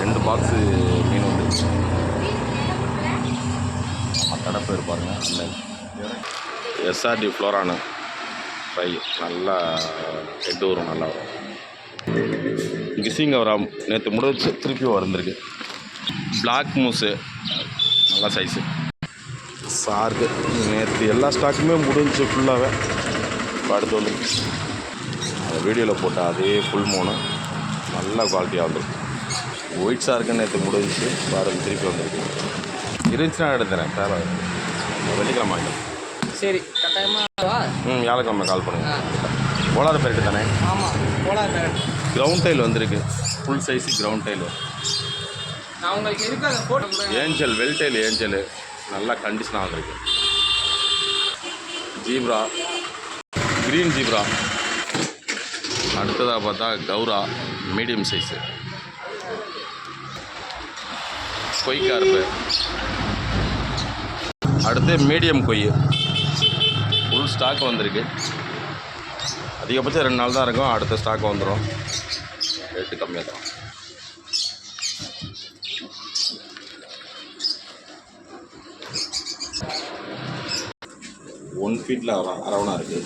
2 box மீன் வந்துருச்சு. கடை பேர் பாருங்கள். அந்த எஸ்ஆர்டி ஃப்ளோரானு ஃப்ரை நல்லா ஹெட்டு வரும், நல்லா வரும். கிசிங்க வராம் நேற்று முடிச்சு திருப்பி வந்திருக்கு. பிளாக் மூஸு நல்லா சைஸு. சார்க்கு நேற்று எல்லா ஸ்டாக்குமே முடிஞ்சு ஃபுல்லாகவே. இப்போ அடுத்து வந்து அந்த வீடியோவில் போட்ட அதே ஃபுல் மூணு நல்ல குவாலிட்டியாக வந்துருக்கு. ஒயிட் சார்க்கு நேற்று முடிஞ்சிச்சு, பாருங்க திருப்பி வந்துருக்கு. இருந்துச்சுன்னா எடுத்துறேன். தேவை வெள்ளிக்கிழமை வாங்கிடும். சரி, கட்டாயமாக வியாழக்கிழமை கால் பண்ணுங்கள். கோலாத பேரெட்டு தானே? ஆமாம், கோலாத பேரெட்டு. கிரவுண்ட் டைல் வந்திருக்கு, ஃபுல் சைஸு கிரவுண்ட் டைல். நான் உங்களுக்கு எதுக்கு அதை போட்டு ஏஞ்சல் வெல் டைல் ஏஞ்சல் நல்லா கண்டிஷனாக வந்திருக்கு. Zebra, green zebra. அடுத்ததாக பார்த்தா கௌரா மீடியம் சைஸு. கொய்க்கார்ப்பு. அடுத்து மீடியம் கொய் ஃபுல் ஸ்டாக் வந்திருக்கு. அதிகபட்சம் 2 நாள் தான் இருக்கும், அடுத்த ஸ்டாக் வந்துடும். ரேட்டு கம்மியாக தான். ஒன் ஃபீட்டில் அரவணா இருக்குது.